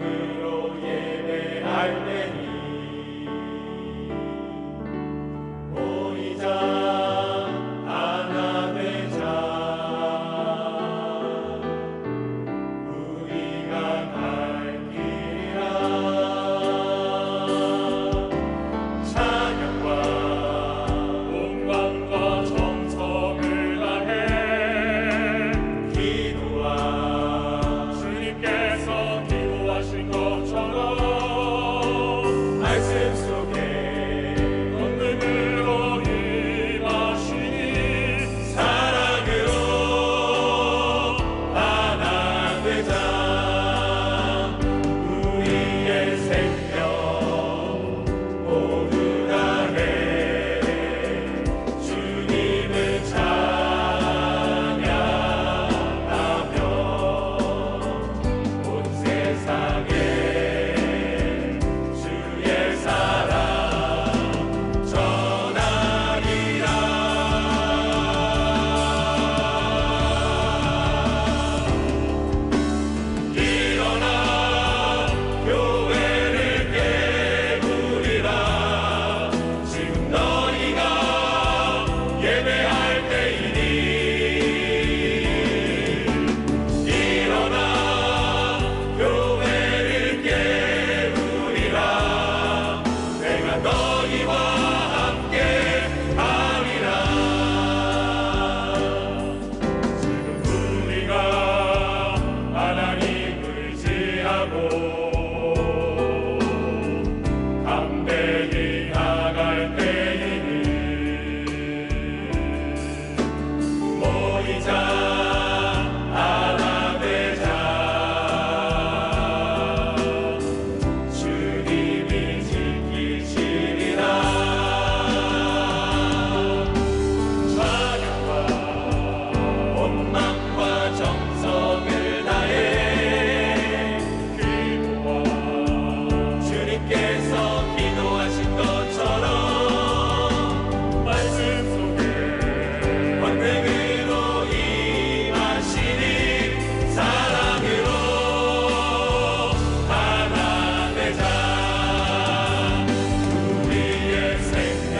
권능으로 예배할 때니 모이자 하나 되자 우리가 갈 길이라 찬양과 온광과 정성을 다해 기도와 주님께서 기도하신 것처럼 말씀 속에 권능으로 임하시니 사랑으로 하나 되자 우리의 생명 모두 다해 주님을 찬양하며 온 세상에 주의 사랑 전하리라. 일어나 교회를 깨우리라. 지금 너희가 예배할 때이니 일어나 교회를 깨우리라. 내가 너희와 함께 하리라. 지금 우리가 하나님을 의지하고 담대히 나갈 때이니 모이자 하나 되자 주님이 지키시리라. 찬양과 온맘과 정성을 다해 기도와 주님께서 기도하신 것처럼 말씀 속에 권능으로 임하시니 사랑으로 하나 되자 우리의 생명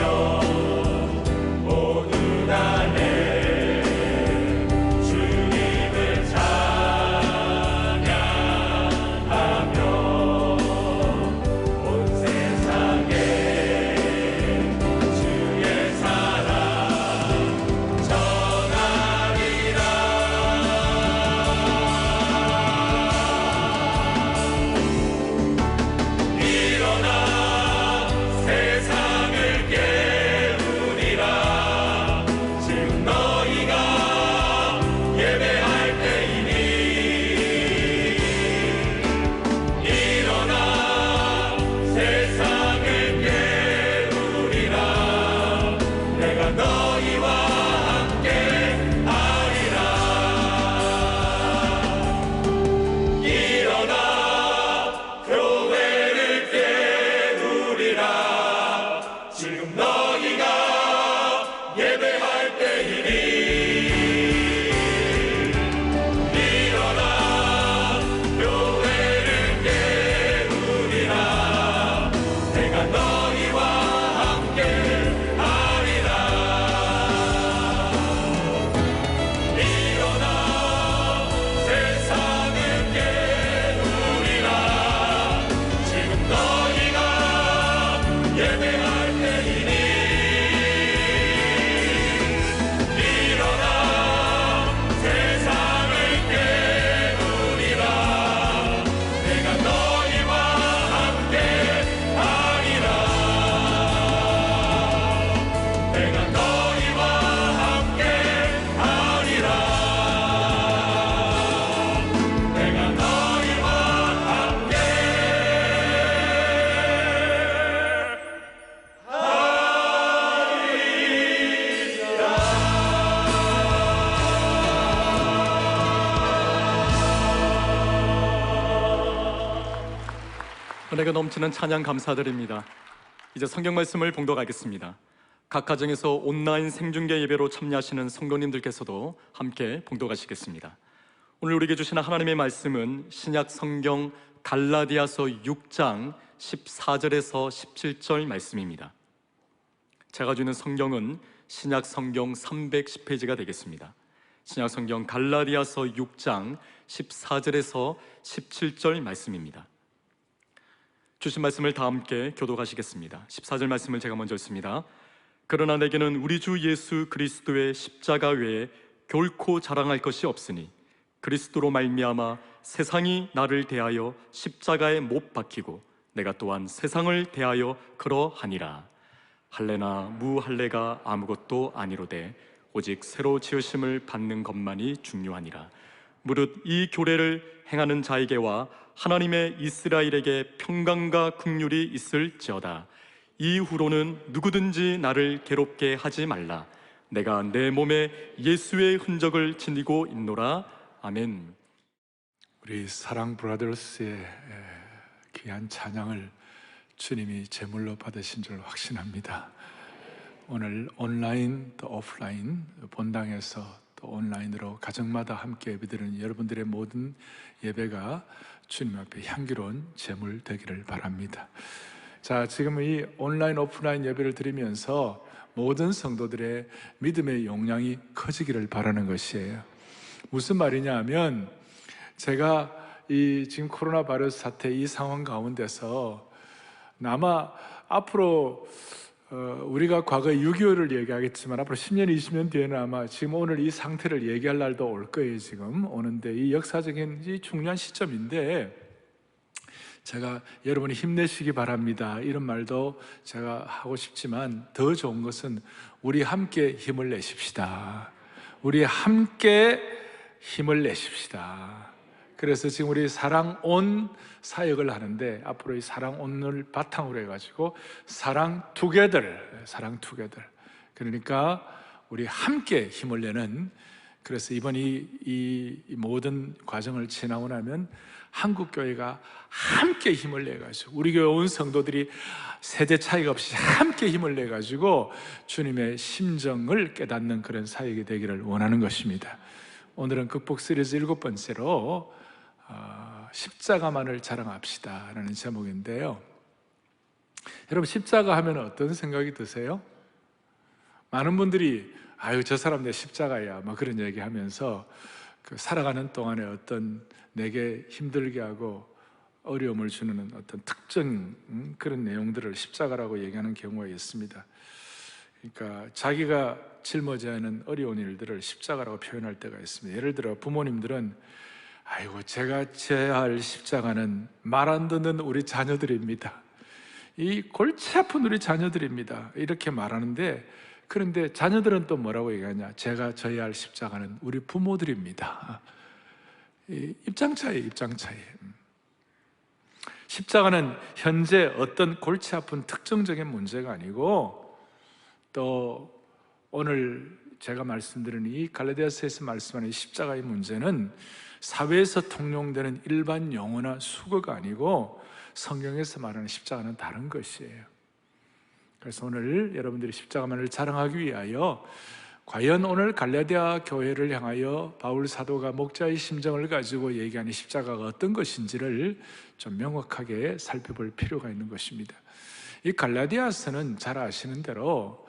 모두 다해 주님을 찬양하며 온 세상에 주의 사랑 전하리라. 일어나 세상을 깨우리라. 지금 너희가 예배할 때이니 일어나 세상을 깨우리라. 내가 너희와 함께 하리라. 일어나 교회를 깨우리라. 지금 너희가 예배할 때이니 일어나 교회를 깨우리라. 내가 너희와 함께 하리라. 일어나 세상을 깨우리라. 지금 너희가 예배할 때이니 일어나 세상을 깨우리라. 내가 너희와 함께 하리라. 내가 너희와 함께 하리라. 내가 너희와 함께 은혜가 넘치는 찬양 감사드립니다. 이제 성경 말씀을 봉독하겠습니다. 각 가정에서 온라인 생중계 예배로 참여하시는 성도님들께서도 함께 봉독하시겠습니다. 오늘 우리에게 주시는 하나님의 말씀은 신약 성경 갈라디아서 6장 14절에서 17절 말씀입니다. 제가 주는 성경은 신약 성경 310페이지가 되겠습니다. 신약 성경 갈라디아서 6장 14절에서 17절 말씀입니다. 주신 말씀을 다 함께 교독하시겠습니다. 14절 말씀을 제가 먼저 읽습니다. 그러나 내게는 우리 주 예수 그리스도의 십자가 외에 결코 자랑할 것이 없으니 그리스도로 말미암아 세상이 나를 대하여 십자가에 못 박히고 내가 또한 세상을 대하여 그러하니라. 할례나 무할례가 아무것도 아니로되 오직 새로 지으심을 받는 것만이 중요하니라. 무릇 이 교례를 행하는 자에게와 하나님의 이스라엘에게 평강과 긍휼이 있을지어다. 이후로는 누구든지 나를 괴롭게 하지 말라. 내가 내 몸에 예수의 흔적을 지니고 있노라. 아멘. 우리 사랑 브라더스의 귀한 찬양을 주님이 제물로 받으신 줄 확신합니다. 오늘 온라인 또 오프라인 본당에서 또 온라인으로 가정마다 함께 예배드리는 여러분들의 모든 예배가 주님 앞에 향기로운 제물 되기를 바랍니다. 자, 지금 이 온라인 오프라인 예배를 드리면서 모든 성도들의 믿음의 용량이 커지기를 바라는 것이에요. 무슨 말이냐 하면 제가 이 지금 코로나 바이러스 사태 이 상황 가운데서 아마 앞으로 우리가 과거 6.25를 얘기하겠지만 앞으로 10년, 20년 뒤에는 아마 지금 오늘 이 상태를 얘기할 날도 올 거예요. 지금 오는데 이 역사적인 이 중요한 시점인데 제가 여러분이 힘내시기 바랍니다 이런 말도 제가 하고 싶지만 더 좋은 것은 우리 함께 힘을 내십시다. 우리 함께 힘을 내십시다. 그래서 지금 우리 사랑온 사역을 하는데 앞으로 이 사랑온을 바탕으로 해가지고 사랑 투게더, 그러니까 우리 함께 힘을 내는, 그래서 이번 이 모든 과정을 지나고 나면 한국교회가 함께 힘을 내가지고 우리 교회 온 성도들이 세대 차이가 없이 함께 힘을 내가지고 주님의 심정을 깨닫는 그런 사역이 되기를 원하는 것입니다. 오늘은 극복 시리즈 7번째로 십자가만을 자랑합시다 라는 제목인데요, 여러분 십자가 하면 어떤 생각이 드세요? 많은 분들이 아유 저 사람 내 십자가야 막 그런 얘기 하면서 그 살아가는 동안에 어떤 내게 힘들게 하고 어려움을 주는 어떤 특정 그런 내용들을 십자가라고 얘기하는 경우가 있습니다. 그러니까 자기가 짊어져야 하는 어려운 일들을 십자가라고 표현할 때가 있습니다. 예를 들어 부모님들은 아이고 제가 져야 할 십자가는 말 안 듣는 우리 자녀들입니다. 이 골치 아픈 우리 자녀들입니다. 이렇게 말하는데, 그런데 자녀들은 또 뭐라고 얘기하냐? 제가 져야 할 십자가는 우리 부모들입니다. 입장 차이. 십자가는 현재 어떤 골치 아픈 특정적인 문제가 아니고, 또 오늘 제가 말씀드린 이 갈라디아서에서 말씀하는 십자가의 문제는 사회에서 통용되는 일반 용어나 수거가 아니고 성경에서 말하는 십자가는 다른 것이에요. 그래서 오늘 여러분들이 십자가만을 자랑하기 위하여 과연 오늘 갈라디아 교회를 향하여 바울 사도가 목자의 심정을 가지고 얘기하는 십자가가 어떤 것인지를 좀 명확하게 살펴볼 필요가 있는 것입니다. 이 갈라디아서는 잘 아시는 대로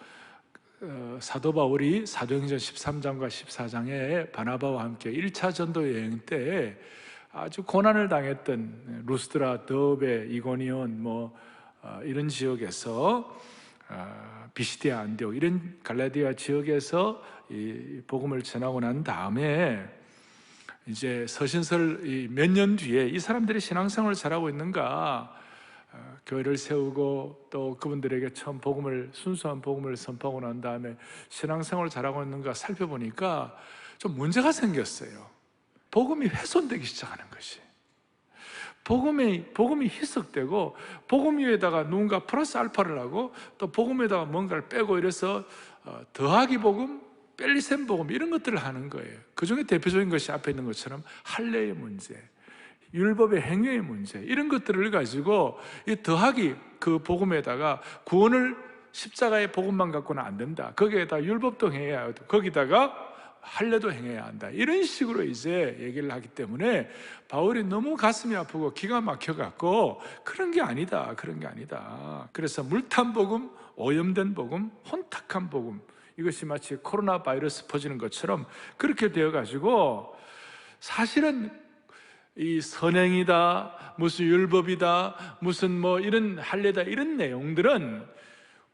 사도 바울이 사도행전 13장과 14장에 바나바와 함께 1차 전도 여행 때 아주 고난을 당했던 루스드라, 더베, 이고니온 이런 지역에서 비시디아, 안디옥 이런 갈라디아 지역에서 이 복음을 전하고 난 다음에 이제 서신설 몇 년 뒤에 이 사람들이 신앙생활을 잘하고 있는가, 교회를 세우고 또 그분들에게 처음 순수한 복음을 선포하고 난 다음에 신앙생활을 잘하고 있는가 살펴보니까 좀 문제가 생겼어요. 복음이 훼손되기 시작하는 것이, 복음이 희석되고 복음 위에다가 누군가 플러스 알파를 하고 또 복음 위에다가 뭔가를 빼고 이래서 더하기 복음, 뺄리셈 복음 이런 것들을 하는 거예요. 그 중에 대표적인 것이 앞에 있는 것처럼 할례의 문제, 율법의 행위의 문제, 이런 것들을 가지고 이 더하기 그 복음에다가 구원을 십자가의 복음만 갖고는 안 된다, 거기에다 율법도 해야 하고 거기다가 할례도 행해야 한다, 이런 식으로 이제 얘기를 하기 때문에 바울이 너무 가슴이 아프고 기가 막혀갖고 그런 게 아니다, 그런 게 아니다. 그래서 물탄 복음, 오염된 복음, 혼탁한 복음, 이것이 마치 코로나 바이러스 퍼지는 것처럼 그렇게 되어가지고 사실은 이 선행이다, 무슨 율법이다, 무슨 뭐 이런 할례다, 이런 내용들은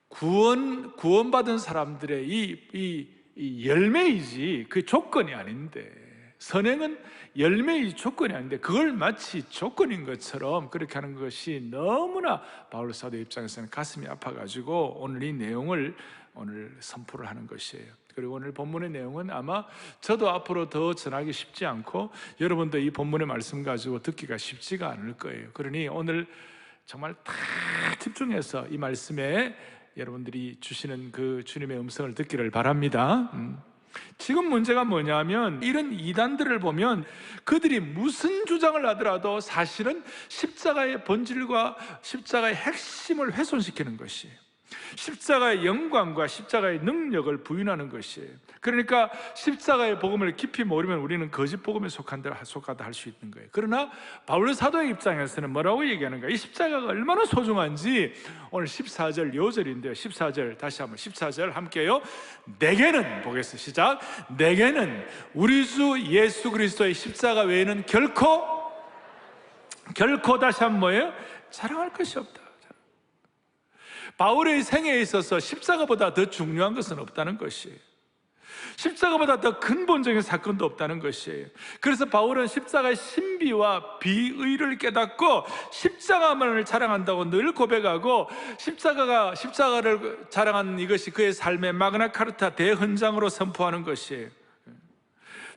구원받은 사람들의 이 열매이지 그 조건이 아닌데, 선행은 열매이지 조건이 아닌데 그걸 마치 조건인 것처럼 그렇게 하는 것이 너무나 바울 사도 입장에서는 가슴이 아파가지고 오늘 이 내용을 오늘 선포를 하는 것이에요. 그리고 오늘 본문의 내용은 아마 저도 앞으로 더 전하기 쉽지 않고 여러분도 이 본문의 말씀 가지고 듣기가 쉽지가 않을 거예요. 그러니 오늘 정말 다 집중해서 이 말씀에 여러분들이 주시는 그 주님의 음성을 듣기를 바랍니다. 지금 문제가 뭐냐면 이런 이단들을 보면 그들이 무슨 주장을 하더라도 사실은 십자가의 본질과 십자가의 핵심을 훼손시키는 것이에요. 십자가의 영광과 십자가의 능력을 부인하는 것이에요. 그러니까 십자가의 복음을 깊이 모르면 우리는 거짓 복음에 속하다 할 수 있는 거예요. 그러나 바울 사도의 입장에서는 뭐라고 얘기하는가? 이 십자가가 얼마나 소중한지 오늘 14절 요절인데요, 14절 다시 한번 14절 함께요. 내게는, 보겠습니다, 시작. 내게는 우리 주 예수 그리스도의 십자가 외에는 결코 다시 한번 뭐예요? 자랑할 것이 없다. 바울의 생애에 있어서 십자가보다 더 중요한 것은 없다는 것이에요. 십자가보다 더 근본적인 사건도 없다는 것이에요. 그래서 바울은 십자가의 신비와 비의를 깨닫고 십자가만을 자랑한다고 늘 고백하고, 십자가를 자랑하는 이것이 그의 삶의 마그나카르타 대헌장으로 선포하는 것이에요.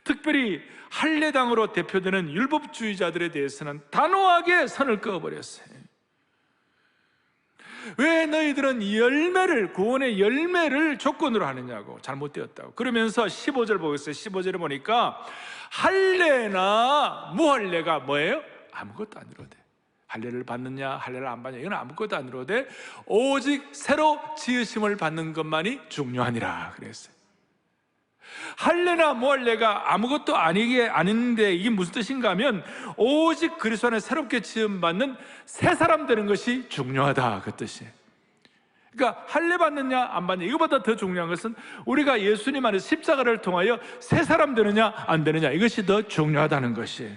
특별히 할례당으로 대표되는 율법주의자들에 대해서는 단호하게 선을 그어버렸어요. 왜 너희들은 구원의 열매를 조건으로 하느냐고, 잘못되었다고. 그러면서 15절 보겠어요. 15절에 보니까 할례나 무할례가 뭐예요? 아무것도 안 이루어돼. 할례를 받느냐 할례를 안 받느냐 이건 아무것도 안 이루어돼. 오직 새로 지으심을 받는 것만이 중요하니라 그랬어요. 할례나 무할례가 아무것도 아닌데 이게 무슨 뜻인가 하면 오직 그리스도 안에 새롭게 지음받는 새 사람 되는 것이 중요하다, 그 뜻이에요. 그러니까 할례 받느냐 안 받느냐 이거보다 더 중요한 것은 우리가 예수님 안에 십자가를 통하여 새 사람 되느냐 안 되느냐, 이것이 더 중요하다는 것이에요.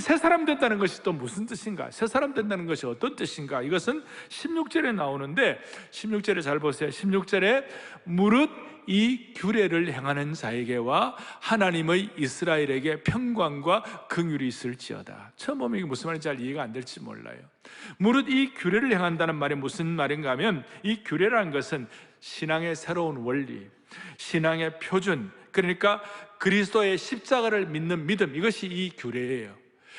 새 사람 된다는 것이 또 무슨 뜻인가? 새 사람 된다는 것이 어떤 뜻인가? 이것은 16절에 나오는데 16절에 잘 보세요. 16절에 무릇 이 규례를 행하는 자에게와 하나님의 이스라엘에게 평강과 긍휼이 있을지어다. 처음 보면 이게 무슨 말인지 잘 이해가 안 될지 몰라요. 무릇 이 규례를 행한다는 말이 무슨 말인가 하면 이 규례라는 것은 신앙의 새로운 원리, 신앙의 표준, 그러니까 그리스도의 십자가를 믿는 믿음, 이것이 이 규례예요.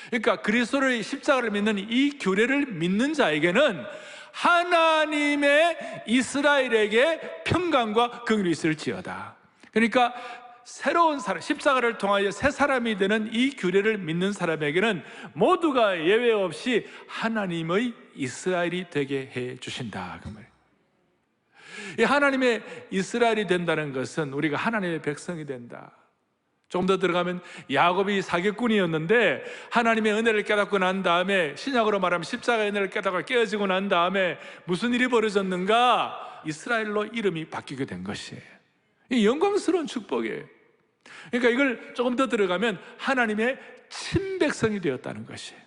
그러니까 그리스도의 십자가를 믿는 이 규례를 믿는 자에게는 하나님의 이스라엘에게 평강과 긍휼이 있을지어다. 그러니까 새로운 사람, 십자가를 통하여 새 사람이 되는 이 규례를 믿는 사람에게는 모두가 예외 없이 하나님의 이스라엘이 되게 해 주신다, 그 말이에요. 이 하나님의 이스라엘이 된다는 것은 우리가 하나님의 백성이 된다. 조금 더 들어가면 야곱이 사기꾼이었는데 하나님의 은혜를 깨닫고 난 다음에, 신약으로 말하면 십자가의 은혜를 깨닫고 깨어지고 난 다음에 무슨 일이 벌어졌는가? 이스라엘로 이름이 바뀌게 된 것이에요. 이 영광스러운 축복이에요. 그러니까 이걸 조금 더 들어가면 하나님의 친백성이 되었다는 것이에요.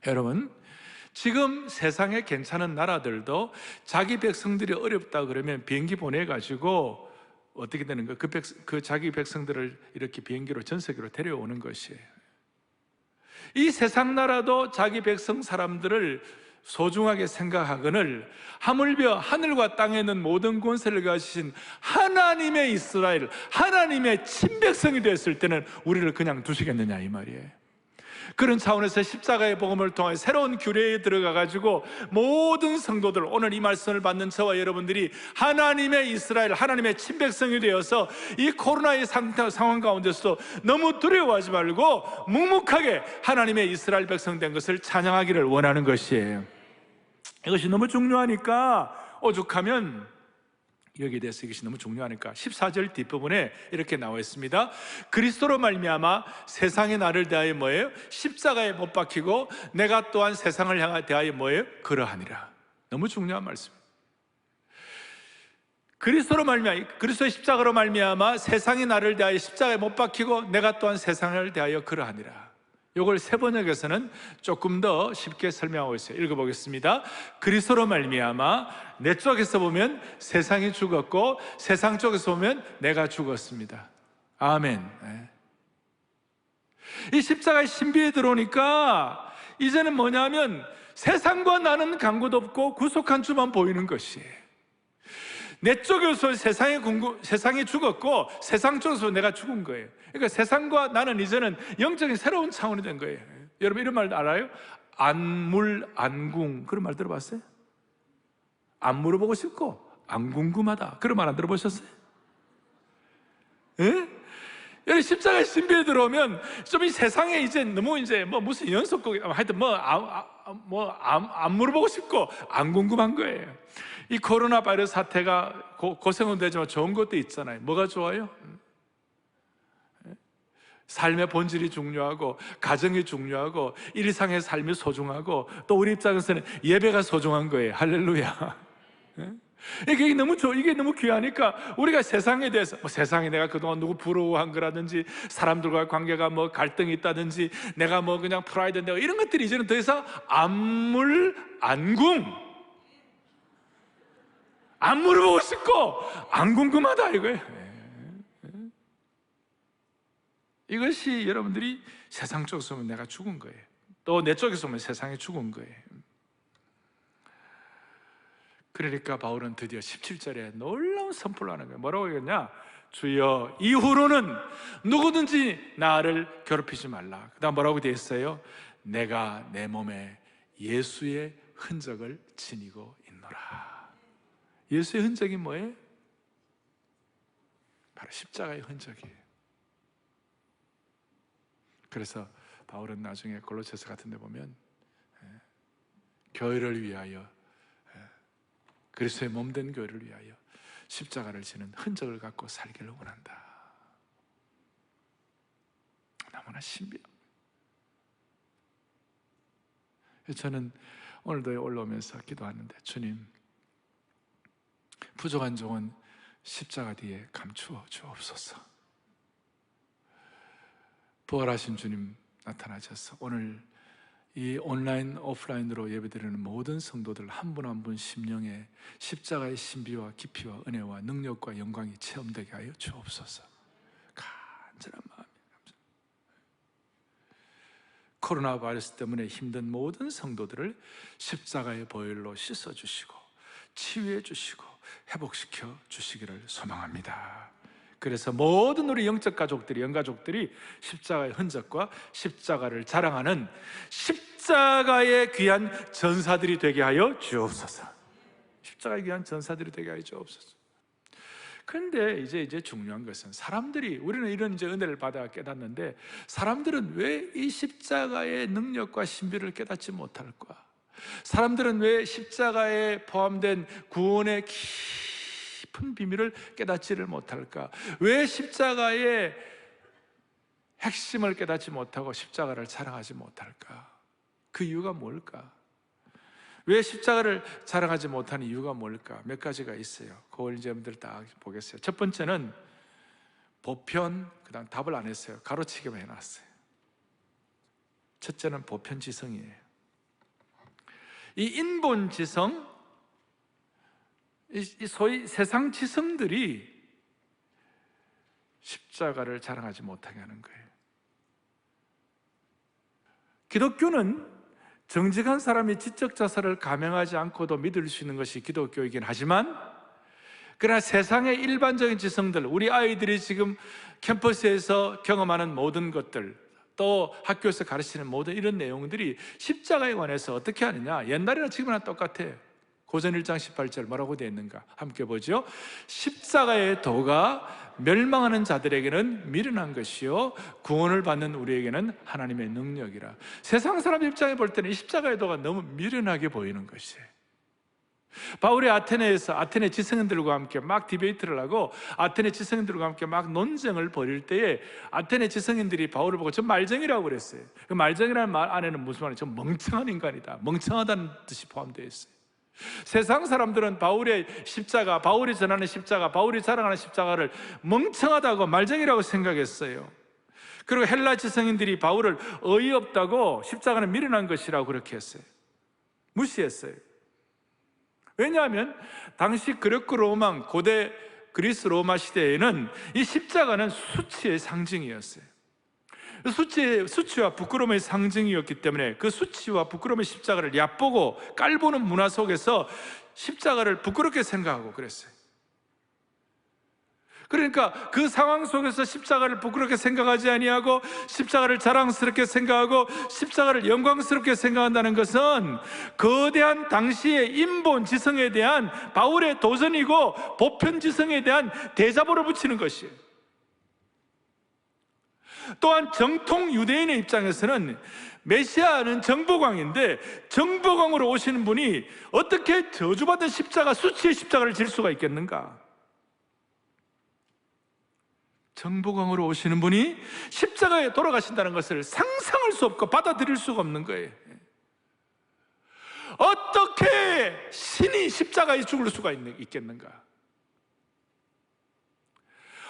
여러분, 지금 세상에 괜찮은 나라들도 자기 백성들이 어렵다 그러면 비행기 보내가지고 어떻게 되는 거예요? 그 자기 백성들을 이렇게 비행기로 전 세계로 데려오는 것이에요. 이 세상 나라도 자기 백성 사람들을 소중하게 생각하거늘 하물며 하늘과 땅에 있는 모든 권세를 가지신 하나님의 이스라엘, 하나님의 친백성이 됐을 때는 우리를 그냥 두시겠느냐 이 말이에요. 그런 차원에서 십자가의 복음을 통해 새로운 규례에 들어가가지고 모든 성도들, 오늘 이 말씀을 받는 저와 여러분들이 하나님의 이스라엘, 하나님의 친백성이 되어서 이 코로나의 상황 가운데서도 너무 두려워하지 말고 묵묵하게 하나님의 이스라엘 백성 된 것을 찬양하기를 원하는 것이에요. 이것이 너무 중요하니까 오죽하면 여기에 대해서 이것이 너무 중요하니까 14절 뒷부분에 이렇게 나와 있습니다. 그리스도로 말미암아 세상이 나를 대하여 뭐예요? 십자가에 못 박히고 내가 또한 세상을 향하여 대하여 뭐예요? 그러하니라. 너무 중요한 말씀입니다. 그리스도로 말미암아, 그리스도의 십자가로 말미암아 세상이 나를 대하여 십자가에 못 박히고 내가 또한 세상을 대하여 그러하니라. 이걸 세 번역에서는 조금 더 쉽게 설명하고 있어요. 읽어보겠습니다. 그리스도로 말미암아, 내 쪽에서 보면 세상이 죽었고 세상 쪽에서 보면 내가 죽었습니다. 아멘. 이 십자가의 신비에 들어오니까 이제는 뭐냐면 세상과 나는 간구도 없고 구속한 주만 보이는 것이에요. 내 쪽에서 세상이 죽었고 세상 쪽에서 내가 죽은 거예요. 그러니까 세상과 나는 이제는 영적인 새로운 차원이 된 거예요. 여러분 이런 말 알아요? 안물안궁, 그런 말 들어봤어요? 안 물어보고 싶고 안 궁금하다, 그런 말 안 들어보셨어요? 예? 여기 십자가의 신비에 들어오면 좀 이 세상에 이제 너무 이제 뭐 무슨 연속곡이 하여튼 안 물어보고 싶고 안 궁금한 거예요. 이 코로나 바이러스 사태가 고생은 되지만 좋은 것도 있잖아요. 뭐가 좋아요? 삶의 본질이 중요하고 가정이 중요하고 일상의 삶이 소중하고 또 우리 입장에서는 예배가 소중한 거예요. 할렐루야. 이게 너무 귀하니까 우리가 세상에 대해서 세상에 내가 그동안 누구 부러워한 거라든지 사람들과의 관계가 뭐 갈등이 있다든지 내가 뭐 그냥 프라이드 내가 이런 것들이 이제는 더 이상 안궁 안 물어보고 싶고 안 궁금하다 이거예요. 이것이 여러분들이 세상 쪽에서 보면 내가 죽은 거예요. 또 내 쪽에서 보면 세상이 죽은 거예요. 그러니까 바울은 드디어 17절에 놀라운 선포를 하는 거예요. 뭐라고 하겠냐? 주여, 이후로는 누구든지 나를 괴롭히지 말라. 그 다음 뭐라고 되어 있어요? 내가 내 몸에 예수의 흔적을 지니고 있노라. 예수의 흔적이 뭐예요? 바로 십자가의 흔적이에요. 그래서 바울은 나중에 골로새서 같은 데 보면 교회를 위하여, 그리스도의 몸된 교회를 위하여 십자가를 지는 흔적을 갖고 살기를 원한다. 너무나 신비합니다. 저는 오늘도 올라오면서 기도하는데, 주님, 부족한 종은 십자가 뒤에 감추어 주옵소서. 부활하신 주님 나타나셔서 오늘 이 온라인 오프라인으로 예배드리는 모든 성도들 한 분 한 분 심령에 십자가의 신비와 깊이와 은혜와 능력과 영광이 체험되게 하여 주옵소서. 간절한 마음이 감사합니다. 코로나 바이러스 때문에 힘든 모든 성도들을 십자가의 보혈로 씻어주시고 치유해 주시고 회복시켜 주시기를 소망합니다. 그래서 모든 우리 영적 가족들이, 영가족들이 십자가의 흔적과 십자가를 자랑하는 십자가의 귀한 전사들이 되게 하여 주옵소서. 십자가의 귀한 전사들이 되게 하여 주옵소서. 그런데 이제 중요한 것은 사람들이, 우리는 이런 이제 은혜를 받아 깨닫는데 사람들은 왜 이 십자가의 능력과 신비를 깨닫지 못할까? 사람들은 왜 십자가에 포함된 구원의 깊은 비밀을 깨닫지를 못할까? 왜 십자가의 핵심을 깨닫지 못하고 십자가를 자랑하지 못할까? 그 이유가 뭘까? 왜 십자가를 자랑하지 못하는 이유가 뭘까? 몇 가지가 있어요. 그걸 이제 여러분들 다 보겠어요. 첫 번째는 보편, 그 다음 답을 안 했어요. 가로치기만 해놨어요. 첫째는 보편지성이에요. 이 인본지성, 이 소위 세상 지성들이 십자가를 자랑하지 못하게 하는 거예요. 기독교는 정직한 사람이 지적 자살을 감행하지 않고도 믿을 수 있는 것이 기독교이긴 하지만, 그러나 세상의 일반적인 지성들, 우리 아이들이 지금 캠퍼스에서 경험하는 모든 것들, 또 학교에서 가르치는 모든 이런 내용들이 십자가에 관해서 어떻게 하느냐? 옛날이나 지금이나 똑같아요. 고전 1장 18절 뭐라고 되어 있는가? 함께 보죠. 십자가의 도가 멸망하는 자들에게는 미련한 것이요 구원을 받는 우리에게는 하나님의 능력이라. 세상 사람 입장에 볼 때는 이 십자가의 도가 너무 미련하게 보이는 것이에요. 바울이 아테네에서 아테네 지성인들과 함께 막 디베이트를 하고 아테네 지성인들과 함께 막 논쟁을 벌일 때에 아테네 지성인들이 바울을 보고 저 말쟁이라고 그랬어요. 그 말쟁이라는 말 안에는 무슨 말이에요? 저 멍청한 인간이다, 멍청하다는 뜻이 포함되어 있어요. 세상 사람들은 바울의 십자가, 바울이 전하는 십자가, 바울이 자랑하는 십자가를 멍청하다고 말쟁이라고 생각했어요. 그리고 헬라 지성인들이 바울을 어이없다고 십자가는 미련한 것이라고 그렇게 했어요. 무시했어요. 왜냐하면 당시 그리스 로마, 고대 그리스 로마 시대에는 이 십자가는 수치의 상징이었어요. 수치와 부끄러움의 상징이었기 때문에 그 수치와 부끄러움의 십자가를 얕보고 깔보는 문화 속에서 십자가를 부끄럽게 생각하고 그랬어요. 그러니까 그 상황 속에서 십자가를 부끄럽게 생각하지 아니하고 십자가를 자랑스럽게 생각하고 십자가를 영광스럽게 생각한다는 것은 거대한 당시의 인본 지성에 대한 바울의 도전이고 보편 지성에 대한 대자보를 붙이는 것이에요. 또한 정통 유대인의 입장에서는 메시아는 정보광인데 정보광으로 오시는 분이 어떻게 저주받은 십자가, 수치의 십자가를 질 수가 있겠는가? 정보광으로 오시는 분이 십자가에 돌아가신다는 것을 상상할 수 없고 받아들일 수가 없는 거예요. 어떻게 신이 십자가에 죽을 수가 있겠는가?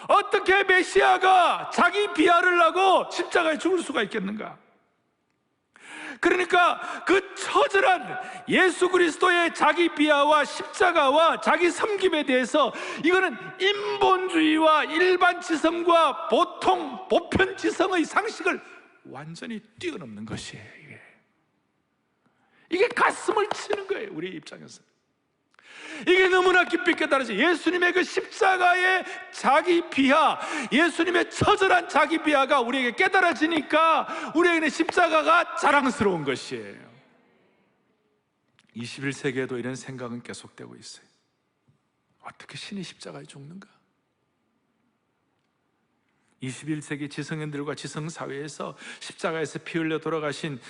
어떻게 메시아가 자기 비하를 하고 십자가에 죽을 수가 있겠는가? 그러니까 그 처절한 예수 그리스도의 자기 비하와 십자가와 자기 섬김에 대해서 이거는 인본주의와 일반 지성과 보통 보편 지성의 상식을 완전히 뛰어넘는 것이에요. 이게 가슴을 치는 거예요, 우리 입장에서. 이게 너무나 깊이 깨달아져. 예수님의 그 십자가의 자기 비하, 예수님의 처절한 자기 비하가 우리에게 깨달아지니까 우리에게는 십자가가 자랑스러운 것이에요. 21세기에도 이런 생각은 계속되고 있어요. 어떻게 신이 십자가에 죽는가? 21세기 지성인들과 지성사회에서 십자가에서 피 흘려 돌아가신,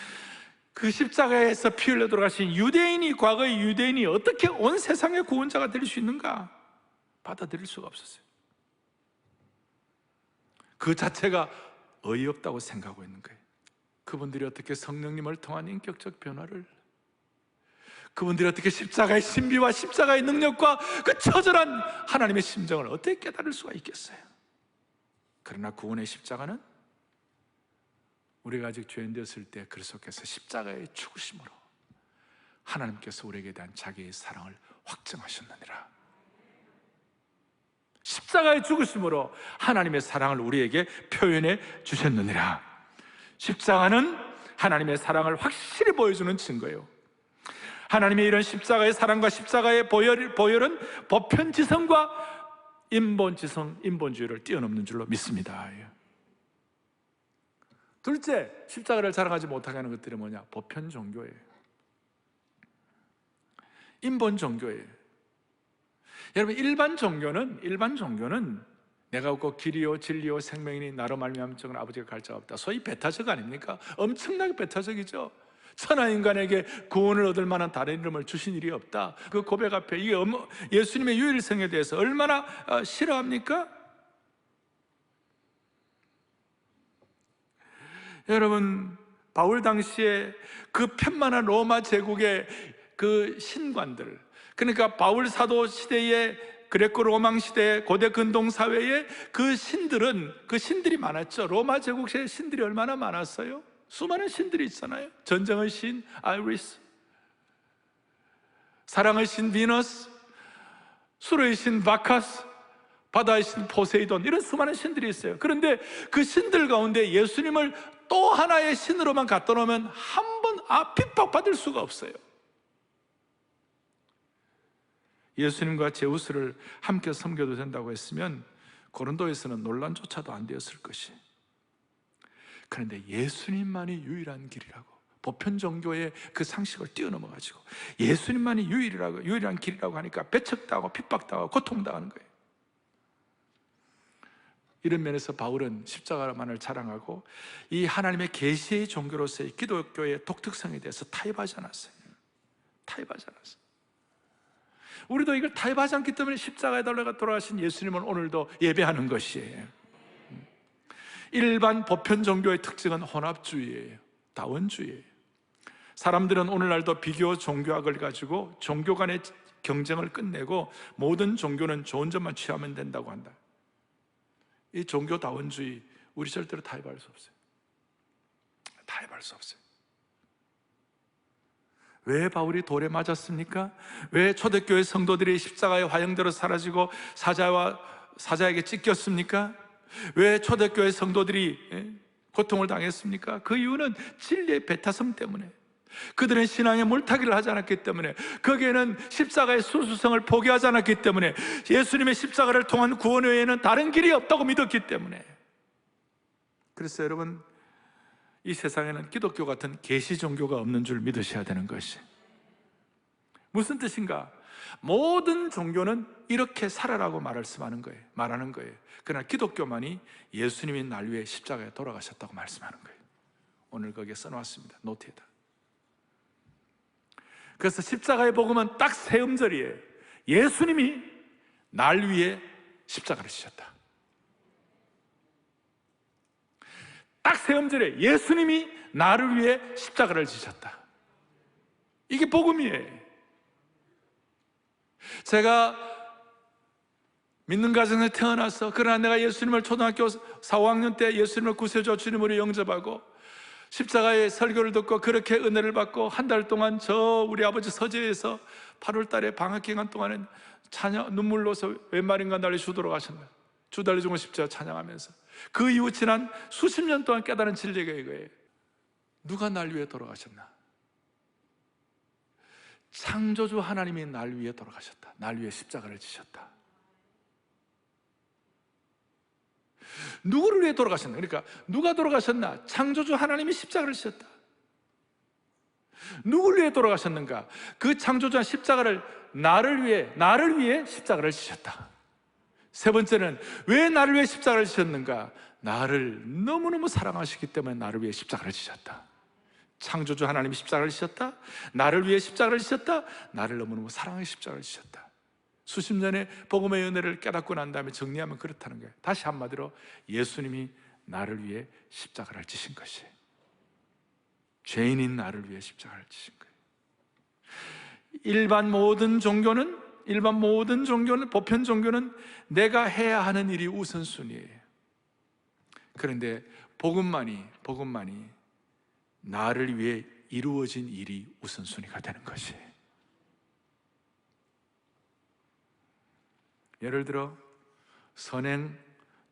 그 십자가에서 피 흘려 돌아가신 유대인이, 과거의 유대인이 어떻게 온 세상의 구원자가 될 수 있는가? 받아들일 수가 없었어요. 그 자체가 어이없다고 생각하고 있는 거예요. 그분들이 어떻게 성령님을 통한 인격적 변화를, 그분들이 어떻게 십자가의 신비와 십자가의 능력과 그 처절한 하나님의 심정을 어떻게 깨달을 수가 있겠어요? 그러나 구원의 십자가는 우리가 아직 죄인 되었을 때 그 속에서 십자가의 죽으심으로 하나님께서 우리에게 대한 자기의 사랑을 확증하셨느니라. 십자가의 죽으심으로 하나님의 사랑을 우리에게 표현해 주셨느니라. 십자가는 하나님의 사랑을 확실히 보여주는 증거예요. 하나님의 이런 십자가의 사랑과 십자가의 보혈은 보편지성과 인본지성, 인본주의를 뛰어넘는 줄로 믿습니다. 둘째, 십자가를 자랑하지 못하게 하는 것들이 뭐냐? 보편 종교예요. 인본 종교예요. 여러분, 일반 종교는 내가 없고 길이요 진리요 생명이니 나로 말미암은 자는 아버지가 갈 자가 없다. 소위 배타적 아닙니까? 엄청나게 배타적이죠. 천하인간에게 구원을 얻을 만한 다른 이름을 주신 일이 없다. 그 고백 앞에 이게 예수님의 유일성에 대해서 얼마나 싫어합니까? 여러분, 바울 당시에 그 편만한 로마 제국의 그 신관들, 그러니까 바울 사도 시대의 그레코 로망 시대 고대 근동 사회에 그 신들이 많았죠. 로마 제국 시대 신들이 얼마나 많았어요? 수많은 신들이 있잖아요. 전쟁의 신 아이리스, 사랑의 신 비너스, 수로의 신 바카스, 바다의 신 포세이돈, 이런 수많은 신들이 있어요. 그런데 그 신들 가운데 예수님을 또 하나의 신으로만 갖다 놓으면 한 번 핍박받을 수가 없어요. 예수님과 제우스를 함께 섬겨도 된다고 했으면 고린도에서는 논란조차도 안 되었을 것이. 그런데 예수님만이 유일한 길이라고, 보편 종교의 그 상식을 뛰어넘어가지고 예수님만이 유일한 길이라고 하니까 배척당하고 핍박당하고 고통당하는 거예요. 이런 면에서 바울은 십자가만을 자랑하고 이 하나님의 계시의 종교로서의 기독교의 독특성에 대해서 타협하지 않았어요. 우리도 이걸 타협하지 않기 때문에 십자가에 달려 돌아가신 예수님은 오늘도 예배하는 것이에요. 일반 보편 종교의 특징은 혼합주의예요. 다원주의예요. 사람들은 오늘날도 비교 종교학을 가지고 종교 간의 경쟁을 끝내고 모든 종교는 좋은 점만 취하면 된다고 한다. 이 종교다원주의 우리 절대로 타협할 수 없어요. 타협할 수 없어요. 왜 바울이 돌에 맞았습니까? 왜 초대교회 성도들이 십자가의 화형대로 사라지고 사자에게 찢겼습니까? 왜 초대교회 성도들이 고통을 당했습니까? 그 이유는 진리의 배타성 때문에, 그들은 신앙의 물타기를 하지 않았기 때문에, 거기에는 십자가의 순수성을 포기하지 않았기 때문에, 예수님의 십자가를 통한 구원 외에는 다른 길이 없다고 믿었기 때문에. 그래서 여러분, 이 세상에는 기독교 같은 계시 종교가 없는 줄 믿으셔야 되는 것이. 무슨 뜻인가? 모든 종교는 이렇게 살아라고 말하는 거예요. 그러나 기독교만이 예수님이 날 위해 십자가에 돌아가셨다고 말씀하는 거예요. 오늘 거기에 써놓았습니다. 노트에다. 그래서 십자가의 복음은 딱 세 음절이에요. 예수님이 날 위해 십자가를 지셨다. 딱 세 음절에 예수님이 나를 위해 십자가를 지셨다. 이게 복음이에요. 제가 믿는 가정에 태어나서, 그러나 내가 예수님을 초등학교 4, 5학년 때 예수님을 구세주 주님으로 영접하고 십자가의 설교를 듣고 그렇게 은혜를 받고 한 달 동안 우리 아버지 서재에서 8월 달에 방학 기간 동안은 눈물로서 웬말인가 날리 주도록 하셨나, 주달리 죽은 십자가 찬양하면서 그 이후 지난 수십 년 동안 깨달은 진리가 이거예요. 누가 날 위해 돌아가셨나? 창조주 하나님이 날 위해 돌아가셨다. 날 위해 십자가를 지셨다. 누구를 위해 돌아가셨나? 그러니까 누가 돌아가셨나? 창조주 하나님이 십자가를 지셨다. 누구를 위해 돌아가셨는가? 그 창조주한 십자가를 나를 위해 십자가를 지셨다. 세 번째는 왜 나를 위해 십자가를 지셨는가? 나를 너무너무 사랑하시기 때문에 나를 위해 십자가를 지셨다. 창조주 하나님이 십자가를 지셨다. 나를 위해 십자가를 지셨다. 나를 너무너무 사랑하여 십자가를 지셨다. 수십 년의 복음의 은혜를 깨닫고 난 다음에 정리하면 그렇다는 거예요. 다시 한마디로 예수님이 나를 위해 십자가를 지신 것이에요. 죄인인 나를 위해 십자가를 지신 거예요. 일반 모든 종교는, 보편 종교는 내가 해야 하는 일이 우선순위예요. 그런데 복음만이 나를 위해 이루어진 일이 우선순위가 되는 것이에요. 예를 들어 선행,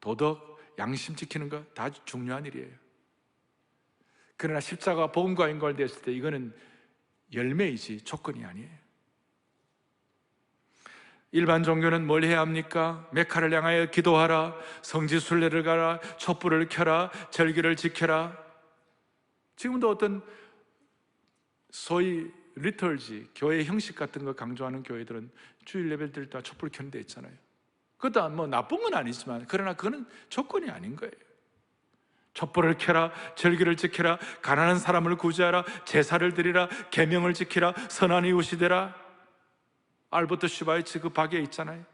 도덕, 양심 지키는 거 다 중요한 일이에요. 그러나 십자가 복음과 연관되었을 때 이거는 열매이지 조건이 아니에요. 일반 종교는 뭘 해야 합니까? 메카를 향하여 기도하라, 성지순례를 가라, 촛불을 켜라, 절기를 지켜라. 지금도 어떤 소위 리털지, 교회 형식 같은 거 강조하는 교회들은 주일 예배 드릴 때 촛불 켜는 데 있잖아요. 그것도 뭐 나쁜 건 아니지만, 그러나 그거는 조건이 아닌 거예요. 촛불을 켜라, 절기를 지켜라, 가난한 사람을 구제하라, 제사를 드리라, 계명을 지키라, 선한 이웃이 되라. 알버트 슈바이츠 그 박에 있잖아요.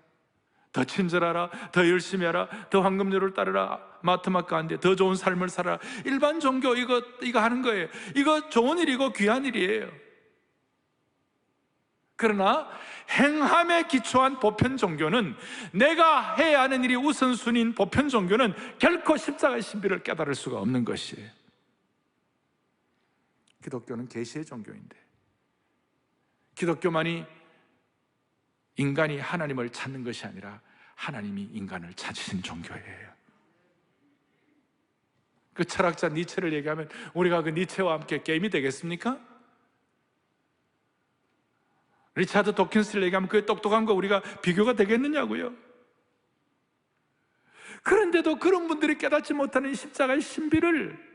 더 친절하라, 더 열심히 하라, 더 황금률을 따르라, 마트마 간디, 더 좋은 삶을 살아라. 일반 종교 이거 하는 거예요. 이거 좋은 일이고 귀한 일이에요. 그러나 행함에 기초한 보편 종교는, 내가 해야 하는 일이 우선순위인 보편 종교는 결코 십자가의 신비를 깨달을 수가 없는 것이에요. 기독교는 계시의 종교인데, 기독교만이 인간이 하나님을 찾는 것이 아니라 하나님이 인간을 찾으신 종교예요. 그 철학자 니체를 얘기하면 우리가 그 니체와 함께 게임이 되겠습니까? 리차드 도킨스를 얘기하면 그 똑똑한 거 우리가 비교가 되겠느냐고요. 그런데도 그런 분들이 깨닫지 못하는 이 십자가의 신비를,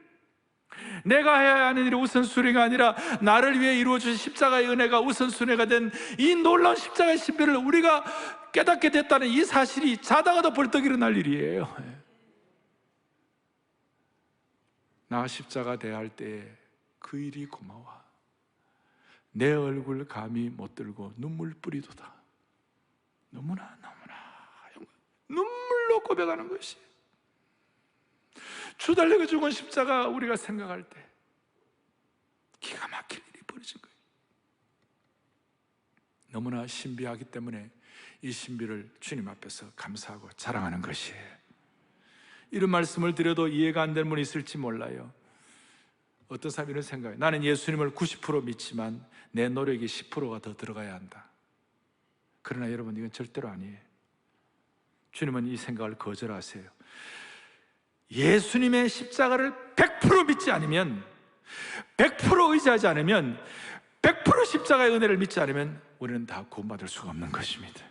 내가 해야 하는 일이 우선순위가 아니라 나를 위해 이루어진 십자가의 은혜가 우선순위가 된 이 놀라운 십자가의 신비를 우리가 깨닫게 됐다는 이 사실이 자다가도 벌떡 일어날 일이에요. 나 십자가 대할 때 그 일이 고마워. 내 얼굴 감히 못 들고 눈물 뿌리도다. 너무나 눈물로 고백하는 것이, 주 달려 죽은 십자가 우리가 생각할 때 기가 막힐 일이 벌어진 거예요. 너무나 신비하기 때문에 이 신비를 주님 앞에서 감사하고 자랑하는 것이에요. 이런 말씀을 드려도 이해가 안 되는 분이 있을지 몰라요. 어떤 사람이 이런 생각해요. 나는 예수님을 90% 믿지만 내 노력이 10%가 더 들어가야 한다. 그러나 여러분, 이건 절대로 아니에요. 주님은 이 생각을 거절하세요. 예수님의 십자가를 100% 믿지 않으면, 100% 의지하지 않으면, 100% 십자가의 은혜를 믿지 않으면 우리는 다 구원받을 수가 없는 것입니다.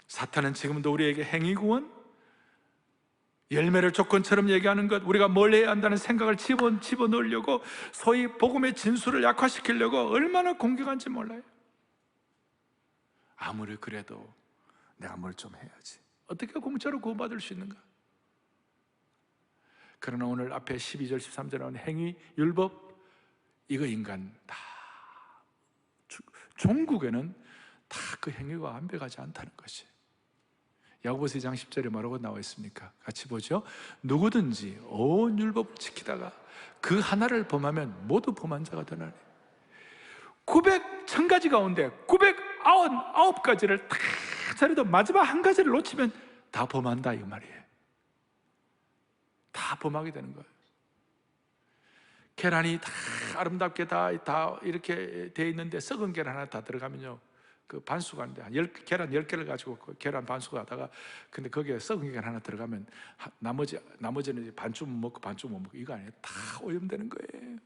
사탄은 지금도 우리에게 행위구원, 열매를 조건처럼 얘기하는 것, 우리가 뭘 해야 한다는 생각을 집어넣으려고, 소위 복음의 진수를 약화시키려고 얼마나 공격한지 몰라요. 아무리 그래도 내가 뭘 좀 해야지, 어떻게 공짜로 구원받을 수 있는가? 그러나 오늘 앞에 12절 13절에 나온 행위, 율법, 이거 인간 다, 종국에는 다 그 행위가 완벽하지 않다는 것이, 야고보서 2장 10절에 뭐라고 나와 있습니까? 같이 보죠. 누구든지 온 율법을 지키다가 그 하나를 범하면 모두 범한 자가 되나니. 900,000가지 가운데 999가지를 다 잘해도 마지막 한 가지를 놓치면 다 범한다, 이 말이에요. 다 범하게 되는 거예요. 계란이 다 아름답게 다 이렇게 돼 있는데 썩은 계란 하나 다 들어가면요, 그 반수가 안 돼. 계란 10개를 가지고 그 계란 반수가 하다가, 근데 거기에 썩은 계란 하나 들어가면 나머지는 반쯤 먹고 반쯤 못 먹고, 이거 아니에요. 다 오염되는 거예요.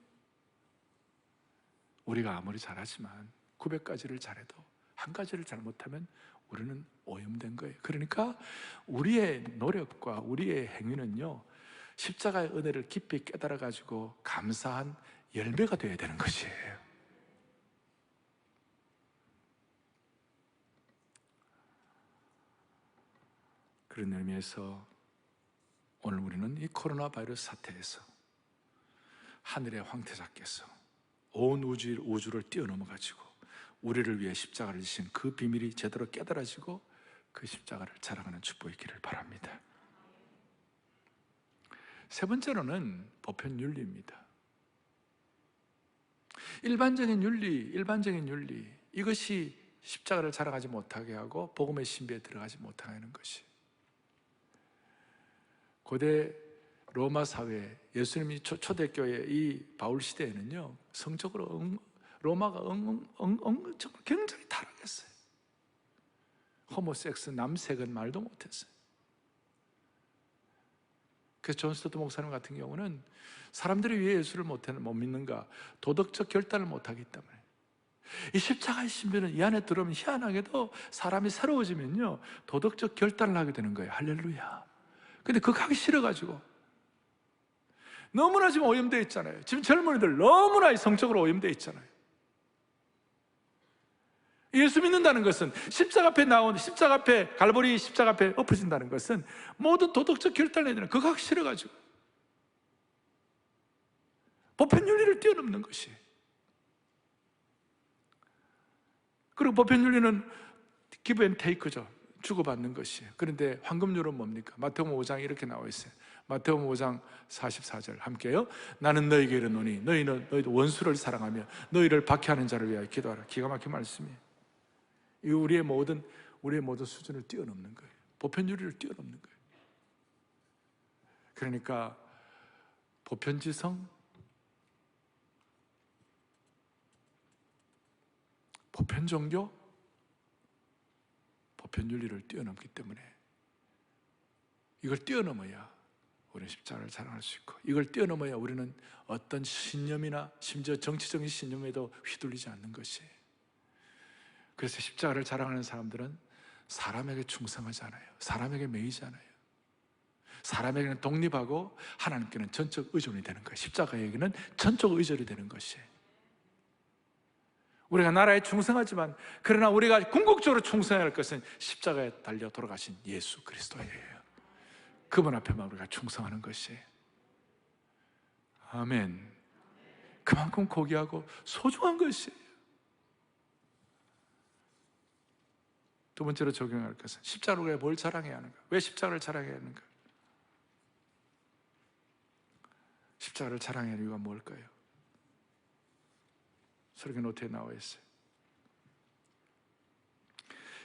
우리가 아무리 잘하지만 900가지를 잘해도 한 가지를 잘못하면 우리는 오염된 거예요. 그러니까 우리의 노력과 우리의 행위는요, 십자가의 은혜를 깊이 깨달아 가지고 감사한 열매가 되어야 되는 것이에요. 그런 의미에서 오늘 우리는 이 코로나 바이러스 사태에서 하늘의 황태자께서 온 우주를 뛰어넘어 가지고 우리를 위해 십자가를 지신 그 비밀이 제대로 깨달아지고 그 십자가를 자랑하는 축복이 있기를 바랍니다. 세 번째로는 보편 윤리입니다. 일반적인 윤리, 이것이 십자가를 자랑하지 못하게 하고 복음의 신비에 들어가지 못하게 하는 것이, 고대 로마 사회, 예수님이 초대교회 이 바울 시대에는요, 성적으로 로마가 정말 굉장히 타락했어요. 호모섹스, 남색은 말도 못했어요. 그래서 존 스토트 목사님 같은 경우는 사람들이 왜 예수를 못 믿는가? 도덕적 결단을 못하기 때문에. 이 십자가의 신비는 이 안에 들어오면 희한하게도 사람이 새로워지면요, 도덕적 결단을 하게 되는 거예요. 할렐루야. 근데 그거 하기 싫어가지고 너무나 지금 오염되어 있잖아요. 지금 젊은이들 너무나 성적으로 오염되어 있잖아요. 예수 믿는다는 것은 십자가 앞에 갈보리 십자가 앞에 엎어진다는 것은 모든 도덕적 결단을 해야 되는, 그거 하기 싫어가지고 보편 윤리를 뛰어넘는 것이. 그리고 보편 윤리는 기브 앤 테이크죠. 주고받는 것이에요. 그런데 황금률은 뭡니까? 마태복음 5장에 이렇게 나와 있어요. 마태복음 5장 44절 함께요. 나는 너희에게 이르노니 너희도 원수를 사랑하며 너희를 박해하는 자를 위하여 기도하라. 기가 막힌 말씀이에요. 이 우리의 모든 수준을 뛰어넘는 거예요. 보편윤리를 뛰어넘는 거예요. 그러니까 보편지성, 보편종교, 보편윤리를 뛰어넘기 때문에 이걸 뛰어넘어야 우리는 십자가를 자랑할 수 있고, 이걸 뛰어넘어야 우리는 어떤 신념이나 심지어 정치적인 신념에도 휘둘리지 않는 것이에요. 그래서 십자가를 자랑하는 사람들은 사람에게 충성하지 않아요. 사람에게 매이지 않아요. 사람에게는 독립하고 하나님께는 전적 의존이 되는 거예요. 십자가에게는 전적 의존이 되는 것이에요. 우리가 나라에 충성하지만, 그러나 우리가 궁극적으로 충성해야 할 것은 십자가에 달려 돌아가신 예수 그리스도예요. 그분 앞에만 우리가 충성하는 것이에요. 아멘. 그만큼 고귀하고 소중한 것이에요. 두 번째로 적용할 것은 십자가를 왜 뭘 자랑해야 하는가? 왜 십자가를 자랑해야 하는가? 십자가를 자랑해야 하는 이유가 뭘까요? 설교 노트에 나와 있어요.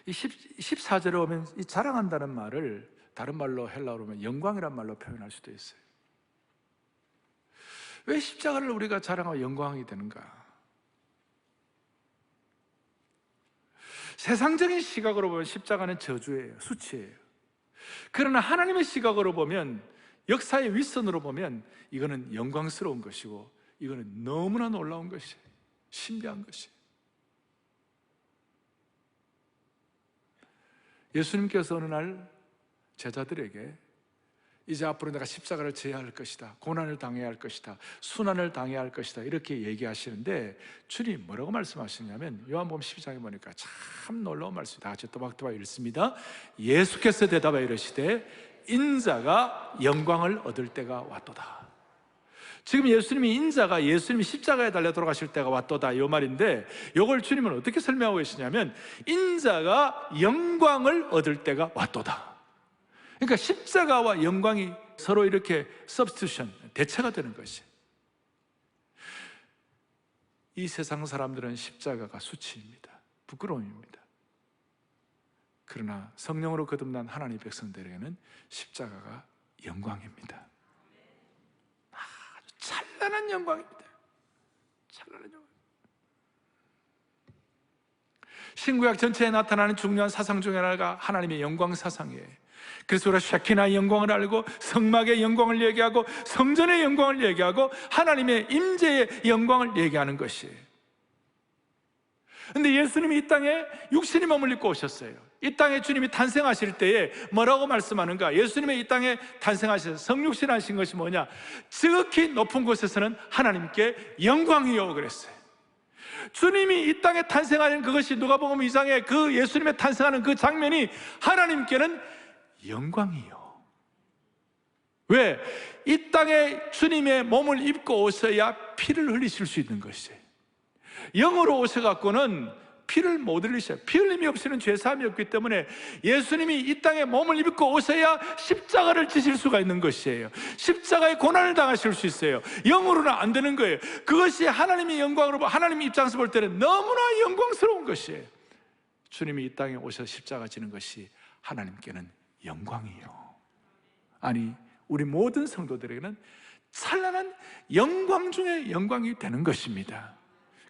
이 14절에 오면 이 자랑한다는 말을 다른 말로 헬라어로 하면 영광이란 말로 표현할 수도 있어요. 왜 십자가를 우리가 자랑하고 영광이 되는가? 세상적인 시각으로 보면 십자가는 저주예요, 수치예요. 그러나 하나님의 시각으로 보면, 역사의 윗선으로 보면 이거는 영광스러운 것이고 이거는 너무나 놀라운 것이에요. 신비한 것이에요. 예수님께서 어느 날 제자들에게 이제 앞으로 내가 십자가를 져야 할 것이다, 고난을 당해야 할 것이다, 순환을 당해야 할 것이다, 이렇게 얘기하시는데 주님 뭐라고 말씀하시냐면 요한복음 12장에 보니까 참 놀라운 말씀이 다 같이 또박또박 읽습니다. 예수께서 대답하여 이르시되 인자가 영광을 얻을 때가 왔도다. 지금 예수님이 인자가 예수님이 십자가에 달려 돌아가실 때가 왔도다, 이 말인데 이걸 주님은 어떻게 설명하고 계시냐면 인자가 영광을 얻을 때가 왔도다. 그러니까 십자가와 영광이 서로 이렇게 substitution, 대체가 되는 것이. 이 세상 사람들은 십자가가 수치입니다, 부끄러움입니다. 그러나 성령으로 거듭난 하나님의 백성들에게는 십자가가 영광입니다. 아주 찬란한 영광입니다. 찬란한 영광. 신구약 전체에 나타나는 중요한 사상 중에 하나가 하나님의 영광 사상이에요. 그래서 우리가 쉐키나의 영광을 알고 성막의 영광을 얘기하고 성전의 영광을 얘기하고 하나님의 임재의 영광을 얘기하는 것이에요. 그런데 예수님이 이 땅에 육신의 몸을 입고 오셨어요. 이 땅에 주님이 탄생하실 때에 뭐라고 말씀하는가? 예수님의 이 땅에 탄생하셔서 성육신하신 것이 뭐냐? 지극히 높은 곳에서는 하나님께 영광이요 그랬어요. 주님이 이 땅에 탄생하는 그것이 누가복음 2장에 그 예수님의 탄생하는 그 장면이 하나님께는 영광이요. 왜? 이 땅에 주님의 몸을 입고 오셔야 피를 흘리실 수 있는 것이에요. 영으로 오셔갖고는 피를 못 흘리셔요. 피 흘림이 없이는 죄사함이 없기 때문에 예수님이 이 땅에 몸을 입고 오셔야 십자가를 지실 수가 있는 것이에요. 십자가의 고난을 당하실 수 있어요. 영으로는 안 되는 거예요. 그것이 하나님의 영광으로, 하나님 입장에서 볼 때는 너무나 영광스러운 것이에요. 주님이 이 땅에 오셔서 십자가 지는 것이 하나님께는 영광이요. 아니, 우리 모든 성도들에게는 찬란한 영광 중에 영광이 되는 것입니다.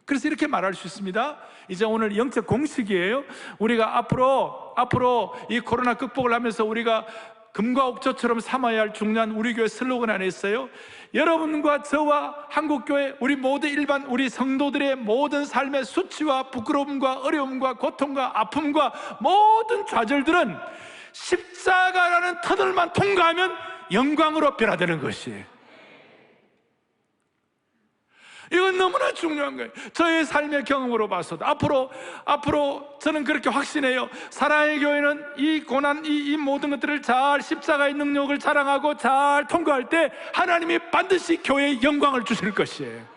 그래서 이렇게 말할 수 있습니다. 이제 오늘 영적 공식이에요. 우리가 앞으로 이 코로나 극복을 하면서 우리가 금과 옥조처럼 삼아야 할 중요한 우리 교회 슬로건 안에 있어요. 여러분과 저와 한국교회 우리 모두 일반 우리 성도들의 모든 삶의 수치와 부끄러움과 어려움과 고통과 아픔과 모든 좌절들은 십자가라는 터널만 통과하면 영광으로 변화되는 것이에요. 이건 너무나 중요한 거예요. 저의 삶의 경험으로 봐서도 앞으로 저는 그렇게 확신해요. 사랑의 교회는 이 고난, 이 모든 것들을 잘 십자가의 능력을 자랑하고 잘 통과할 때 하나님이 반드시 교회에 영광을 주실 것이에요.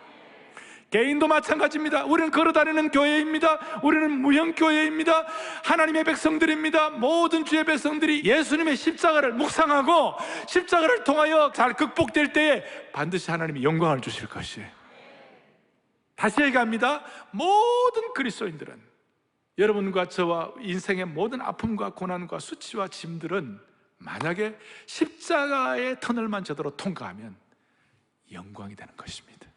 개인도 마찬가지입니다. 우리는 걸어다니는 교회입니다. 우리는 무형교회입니다. 하나님의 백성들입니다. 모든 주의 백성들이 예수님의 십자가를 묵상하고 십자가를 통하여 잘 극복될 때에 반드시 하나님이 영광을 주실 것이에요. 다시 얘기합니다. 모든 그리스도인들은, 여러분과 저와 인생의 모든 아픔과 고난과 수치와 짐들은 만약에 십자가의 터널만 제대로 통과하면 영광이 되는 것입니다.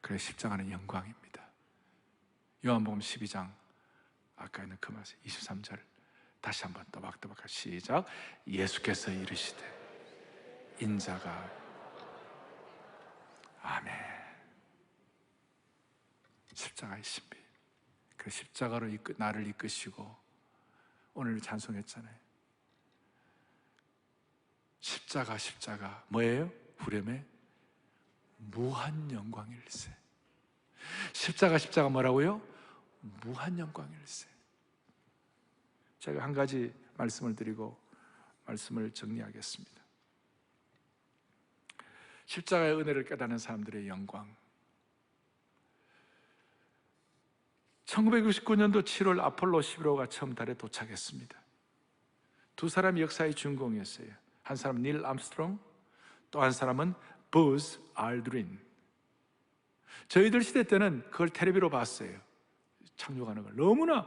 그래, 십자가는 영광입니다. 요한복음 12장 아까 있는 그 말씀 23절 다시 한번 또박또박 시작. 예수께서 이르시되 인자가, 아멘. 십자가의 신비. 그 십자가로 나를 이끄시고, 오늘 찬송했잖아요. 십자가 뭐예요? 후렴에 무한 영광일세. 십자가 뭐라고요? 무한 영광일세. 제가 한 가지 말씀을 드리고 말씀을 정리하겠습니다. 십자가의 은혜를 깨닫는 사람들의 영광. 1969년도 7월 아폴로 11호가 처음 달에 도착했습니다. 두 사람이 역사의 주인공이었어요. 한 사람은 닐 암스트롱, 또 한 사람은 버즈 알드린. 저희들 시대 때는 그걸 텔레비로 봤어요. 착륙하는 걸. 너무나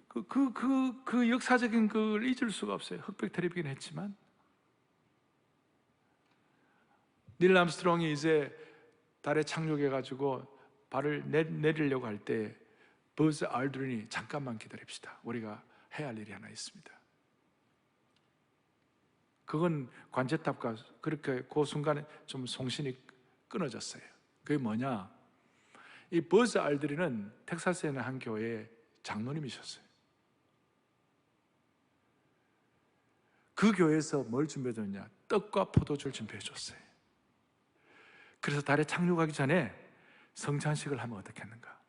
그 역사적인 걸 잊을 수가 없어요. 흑백 텔레비긴 했지만. 닐 암스트롱이 이제 달에 착륙해가지고 발을 내리려고 할 때 버즈 알드린이 잠깐만 기다립시다. 우리가 해야 할 일이 하나 있습니다. 그건 관제탑과 그렇게 그 순간에 좀 송신이 끊어졌어요. 그게 뭐냐? 이 버즈 알드린은 텍사스에 있는 한 교회의 장로님이셨어요. 그 교회에서 뭘 준비해줬냐? 떡과 포도주를 준비해줬어요. 그래서 달에 착륙하기 전에 성찬식을 하면 어떻겠는가?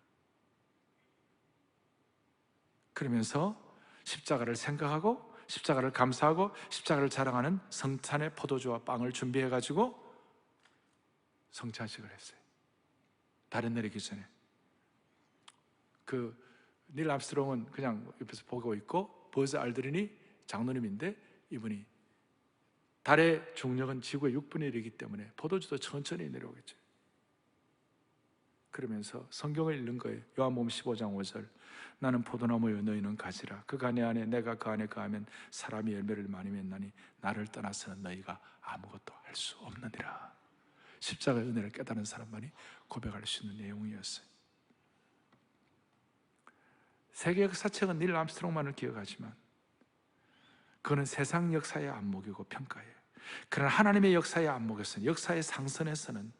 그러면서 십자가를 생각하고 십자가를 감사하고 십자가를 자랑하는 성찬의 포도주와 빵을 준비해가지고 성찬식을 했어요. 달에 내리기 전에. 그 닐 암스트롱은 그냥 옆에서 보고 있고 버즈 알드린이 장로님인데 이분이 달의 중력은 지구의 6분의 1이기 때문에 포도주도 천천히 내려오겠죠. 그러면서 성경을 읽는 거예요. 요한복음 15장 5절. 나는 포도나무여 너희는 가지라. 그가 내 안에 내가 그 안에 거하면 사람이 열매를 많이 맺나니 나를 떠나서는 너희가 아무것도 할 수 없느니라. 십자가의 은혜를 깨달은 사람만이 고백할 수 있는 내용이었어요. 세계 역사책은 닐 암스트롱만을 기억하지만 그거는 세상 역사의 안목이고 평가예요. 그러나 하나님의 역사의 안목에서는, 역사의 상선에서는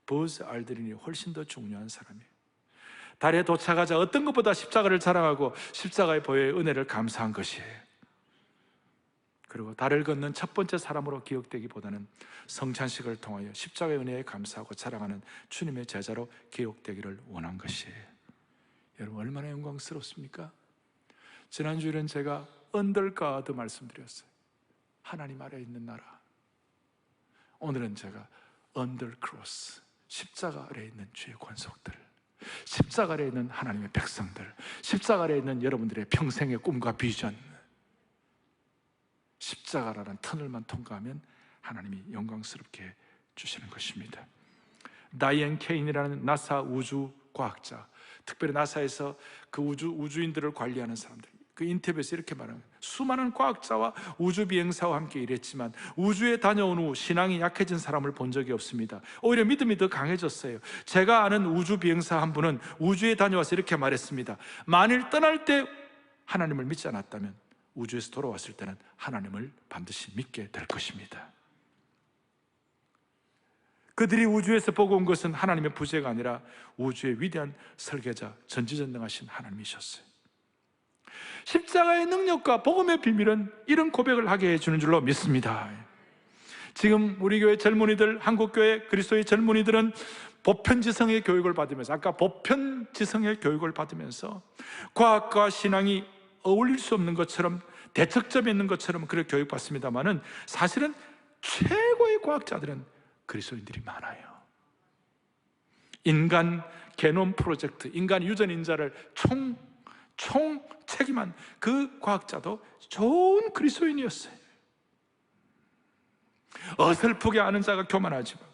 버즈 알드린이 훨씬 더 중요한 사람이에요. 달에 도착하자 어떤 것보다 십자가를 자랑하고 십자가의 보혈의 은혜를 감사한 것이에요. 그리고 달을 걷는 첫 번째 사람으로 기억되기보다는 성찬식을 통하여 십자가의 은혜에 감사하고 자랑하는 주님의 제자로 기억되기를 원한 것이에요. 여러분 얼마나 영광스럽습니까? 지난주에는 제가 언더 가드 말씀드렸어요. 하나님 아래에 있는 나라. 오늘은 제가 언더 크로스, 십자가 아래에 있는 주의 권속들, 십자가 아래에 있는 하나님의 백성들, 십자가 아래에 있는 여러분들의 평생의 꿈과 비전. 십자가라는 터널만 통과하면 하나님이 영광스럽게 주시는 것입니다. 다이앤 케인이라는 나사 우주 과학자, 특별히 나사에서 그 우주인들을 관리하는 사람들, 그 인터뷰에서 이렇게 말하는 거예요. 수많은 과학자와 우주 비행사와 함께 일했지만 우주에 다녀온 후 신앙이 약해진 사람을 본 적이 없습니다. 오히려 믿음이 더 강해졌어요. 제가 아는 우주 비행사 한 분은 우주에 다녀와서 이렇게 말했습니다. 만일 떠날 때 하나님을 믿지 않았다면 우주에서 돌아왔을 때는 하나님을 반드시 믿게 될 것입니다. 그들이 우주에서 보고 온 것은 하나님의 부재가 아니라 우주의 위대한 설계자, 전지전능하신 하나님이셨어요. 십자가의 능력과 복음의 비밀은 이런 고백을 하게 해주는 줄로 믿습니다. 지금 우리 교회 젊은이들, 한국교회 그리스도의 젊은이들은 보편지성의 교육을 받으면서, 아까 보편지성의 교육을 받으면서 과학과 신앙이 어울릴 수 없는 것처럼, 대척점에 있는 것처럼 그렇게 교육받습니다만은 사실은 최고의 과학자들은 그리스도인들이 많아요. 인간 게놈 프로젝트, 인간 유전 인자를 총 책임한 그 과학자도 좋은 그리스도인이었어요. 어설프게 아는 자가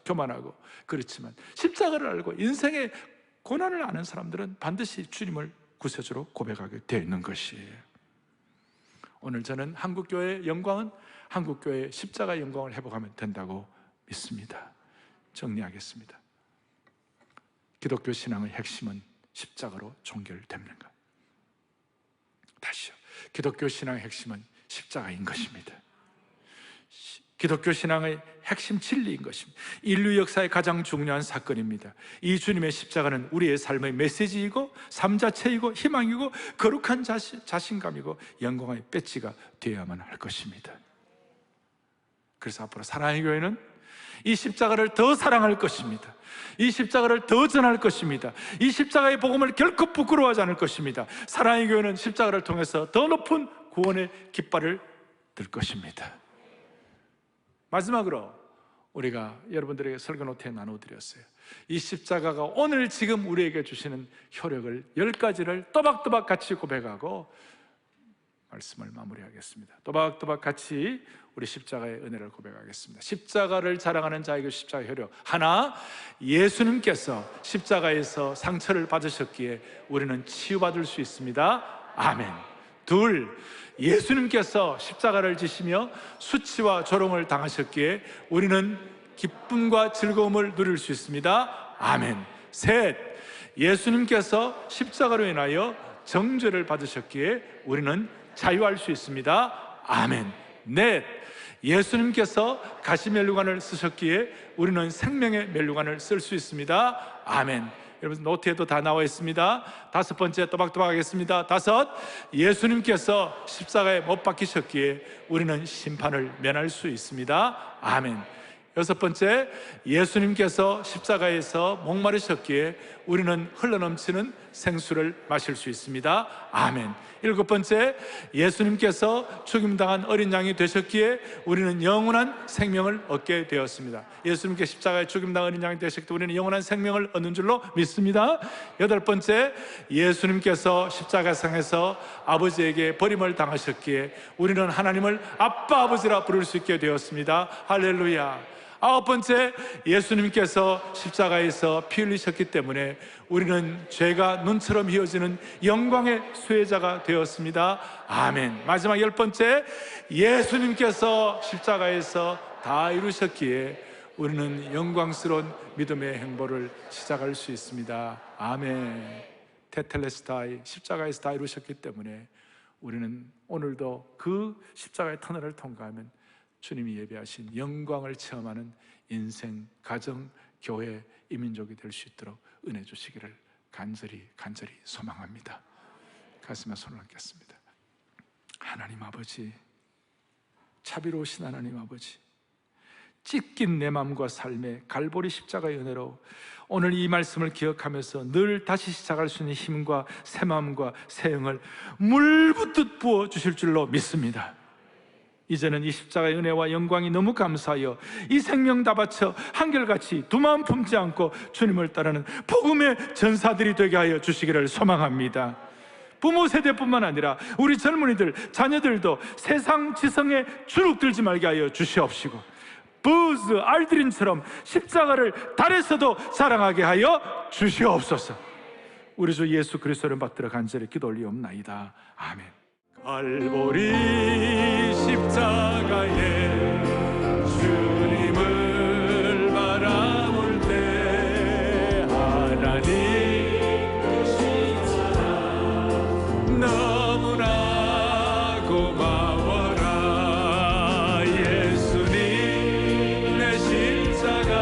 교만하고 그렇지만 십자가를 알고 인생의 고난을 아는 사람들은 반드시 주님을 구세주로 고백하게 되어 있는 것이에요. 오늘 저는 한국교회의 영광은 한국교회의 십자가의 영광을 회복하면 된다고 믿습니다. 정리하겠습니다. 기독교 신앙의 핵심은 십자가로 종결됩니다. 다시요. 기독교 신앙의 핵심은 십자가인 것입니다. 기독교 신앙의 핵심 진리인 것입니다. 인류 역사의 가장 중요한 사건입니다. 이 주님의 십자가는 우리의 삶의 메시지이고 삶 자체이고 희망이고 거룩한 자신감이고 영광의 배지가 되어야만 할 것입니다. 그래서 앞으로 사랑의 교회는 이 십자가를 더 사랑할 것입니다. 이 십자가를 더 전할 것입니다. 이 십자가의 복음을 결코 부끄러워하지 않을 것입니다. 사랑의 교회는 십자가를 통해서 더 높은 구원의 깃발을 들 것입니다. 마지막으로 우리가 여러분들에게 설교 노트에 나눠드렸어요. 이 십자가가 오늘 지금 우리에게 주시는 효력을 10가지를 또박또박 같이 고백하고 말씀을 마무리하겠습니다. 또박또박 같이 우리 십자가의 은혜를 고백하겠습니다. 십자가를 자랑하는 자에게 십자가의 효력. 하나, 예수님께서 십자가에서 상처를 받으셨기에 우리는 치유받을 수 있습니다. 아멘. 둘, 예수님께서 십자가를 지시며 수치와 조롱을 당하셨기에 우리는 기쁨과 즐거움을 누릴 수 있습니다. 아멘. 셋, 예수님께서 십자가로 인하여 정죄를 받으셨기에 우리는 자유할 수 있습니다. 아멘. 넷, 예수님께서 가시면류관을 쓰셨기에 우리는 생명의 면류관을 쓸 수 있습니다. 아멘. 여러분 노트에도 다 나와 있습니다. 다섯 번째, 또박또박 하겠습니다. 다섯, 예수님께서 십자가에 못 박히셨기에 우리는 심판을 면할 수 있습니다. 아멘. 여섯 번째, 예수님께서 십자가에서 목마르셨기에 우리는 흘러넘치는 생수를 마실 수 있습니다. 아멘. 일곱 번째, 예수님께서 죽임당한 어린 양이 되셨기에 우리는 영원한 생명을 얻게 되었습니다. 예수님께 십자가에 죽임당한 어린 양이 되셨기 때문에 우리는 영원한 생명을 얻는 줄로 믿습니다. 여덟 번째, 예수님께서 십자가상에서 아버지에게 버림을 당하셨기에 우리는 하나님을 아빠 아버지라 부를 수 있게 되었습니다. 할렐루야. 아홉 번째, 예수님께서 십자가에서 피 흘리셨기 때문에 우리는 죄가 눈처럼 희어지는 영광의 수혜자가 되었습니다. 아멘. 마지막 열 번째, 예수님께서 십자가에서 다 이루셨기에 우리는 영광스러운 믿음의 행보를 시작할 수 있습니다. 아멘. 테텔레스타이, 십자가에서 다 이루셨기 때문에 우리는 오늘도 그 십자가의 터널을 통과하면 주님이 예배하신 영광을 체험하는 인생, 가정, 교회, 이민족이 될 수 있도록 은혜 주시기를 간절히 소망합니다. 가슴에 손을 얹겠습니다. 하나님 아버지, 자비로우신 하나님 아버지, 찢긴 내 마음과 삶에 갈보리 십자가의 은혜로 오늘 이 말씀을 기억하면서 늘 다시 시작할 수 있는 힘과 새 마음과 새 영을 물붓듯 부어주실 줄로 믿습니다. 이제는 이 십자가의 은혜와 영광이 너무 감사하여 이 생명 다 바쳐 한결같이 두 마음 품지 않고 주님을 따르는 복음의 전사들이 되게 하여 주시기를 소망합니다. 부모 세대뿐만 아니라 우리 젊은이들, 자녀들도 세상 지성에 주눅들지 말게 하여 주시옵시고 버즈 알드린처럼 십자가를 달에서도 자랑하게 하여 주시옵소서. 우리 주 예수 그리스도를 받들어 간절히 기도 올리옵나이다. 아멘. 갈보리 십자가에 주님을 바라볼 때 하나님 너무나 고마워라. 예수님 내 십자가